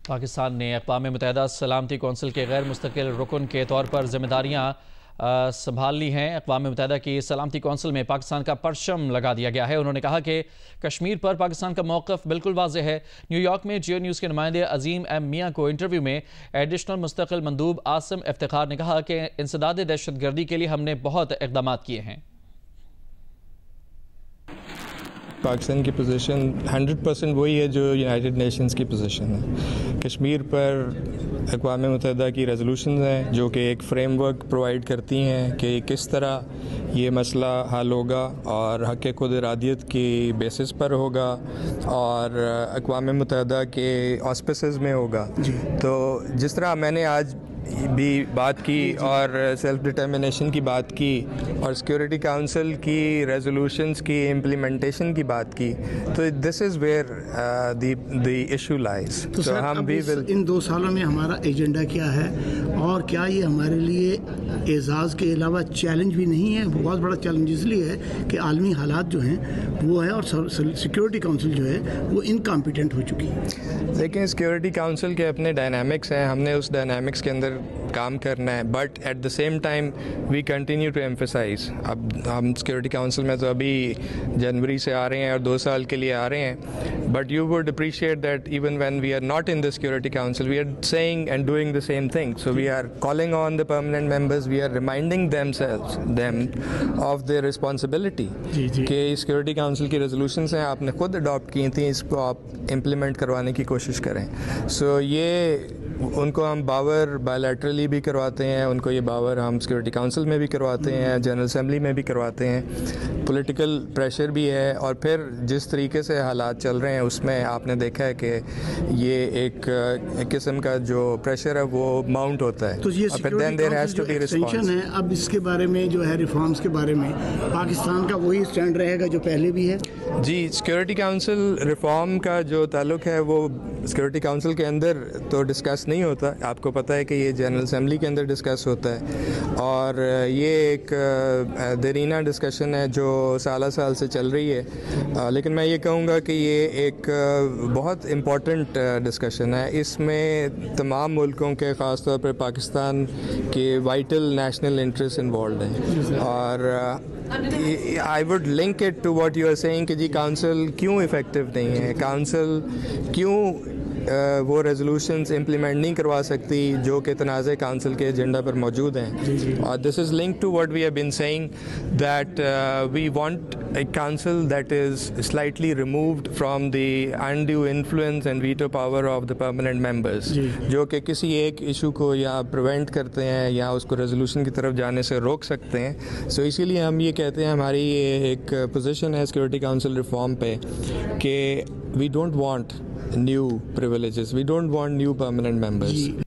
پاکستان نے اقوام متحدہ سلامتی کونسل کے غیر مستقل رکن کے طور پر ذمہ داریاں سنبھال لی ہیں۔ اقوام متحدہ کی سلامتی کونسل میں پاکستان کا پرچم لگا دیا گیا ہے۔ انہوں نے کہا کہ کشمیر پر پاکستان کا موقف بالکل واضح ہے۔ نیو یارک میں جیو نیوز کے نمائندے عظیم ایم میاں کو انٹرویو میں ایڈیشنل مستقل مندوب عاصم افتخار نے کہا کہ انسداد دہشت گردی کے لیے ہم نے بہت اقدامات کیے ہیں۔ پاکستان کی پوزیشن 100% وہی ہے جو یونائٹڈ نیشنز کی پوزیشن ہے۔ کشمیر پر اقوام متحدہ کی ریزولوشنز ہیں جو کہ ایک فریم ورک پرووائڈ کرتی ہیں کہ کس طرح یہ مسئلہ حل ہوگا اور حق خود ارادیت کی بیسس پر ہوگا اور اقوام متحدہ کے آسپسز میں ہوگا۔ تو جس طرح میں نے آج بھی بات کی اور سیلف ڈٹرمنیشن کی بات کی اور سیکورٹی کاؤنسل کی ریزولوشنز کی امپلیمنٹیشن کی بات کی، تو دس از ویئر دی ایشو لائز۔ تو سر اب ان 2 سالوں میں ہمارا ایجنڈا کیا ہے اور کیا یہ ہمارے لیے اعزاز کے علاوہ چیلنج بھی نہیں ہے؟ بہت بڑا چیلنج اس لیے ہے کہ عالمی حالات جو ہیں وہ ہے اور سیکورٹی کاؤنسل جو ہے وہ انکمپیٹنٹ ہو چکی ہے۔ لیکن سیکورٹی کاؤنسل کے اپنے ڈائنامکس ہیں، ہم نے اس ڈائنامکس کے اندر کام کرنا ہے، but at the same time we continue to emphasize. اب ہم سیکورٹی کاؤنسل میں تو ابھی جنوری سے آ رہے ہیں اور 2 سال کے لیے آ رہے ہیں، but you would appreciate that even when we are not in the security council we are seeing and doing the same thing. So we are calling on the permanent members, we are reminding them of their responsibility کہ security council کی resolutions ہیں، آپ نے خود adapt کی تھیں، اس کو آپ امپلیمنٹ کروانے کی کوشش کریں۔ سو یہ ان کو ہم باور بائیلیٹرلی بھی کرواتے ہیں، ان کو یہ باور ہم سیکورٹی کاؤنسل میں بھی کرواتے ہیں، جنرل اسمبلی میں بھی کرواتے ہیں۔ پولیٹیکل پریشر بھی ہے اور پھر جس طریقے سے حالات چل رہے ہیں اس میں آپ نے دیکھا ہے کہ یہ ایک قسم کا جو پریشر ہے وہ ماؤنٹ ہوتا ہے۔ تو یہ سیکورٹی کاؤنسل جو ایکسٹینشن ہے، اب اس کے بارے میں جو ہے ریفارمز کے بارے میں پاکستان کا وہی اسٹینڈ رہے گا جو پہلے بھی ہے؟ جی، سیکورٹی کاؤنسل ریفارم کا جو تعلق ہے وہ سیکورٹی کاؤنسل کے اندر تو ڈسکس نہیں ہوتا، آپ کو پتہ ہے کہ یہ جنرل اسمبلی کے اندر ڈسکس ہوتا ہے اور یہ ایک دیرینہ ڈسکشن ہے جو سالہ سال سے چل رہی ہے، لیکن میں یہ کہوں گا کہ یہ ایک بہت امپورٹنٹ ڈسکشن ہے۔ اس میں تمام ملکوں کے خاص طور پر پاکستان کے وائٹل نیشنل انٹرسٹ انوالوڈ ہیں اور I would link it to what you are saying کہ جی کاؤنسل کیوں افیکٹو نہیں ہے، کاؤنسل کیوں وہ ریزولوشنز امپلیمنٹ نہیں کروا سکتی جو کہ تنازع کاؤنسل کے ایجنڈا پر موجود ہیں۔ اور this is link to what we have been seeing that we want a council that is slightly removed from the undue influence and veto power of the permanent members, جو کہ کسی ایک issue کو یا prevent کرتے ہیں یا اس کو ریزولوشن کی طرف جانے سے روک سکتے ہیں۔ سو اسی لیے ہم یہ کہتے ہیں، ہماری یہ ایک پوزیشن ہے سیکورٹی کاؤنسل ریفارم پہ کہ we don't want new privileges, we don't want new permanent members.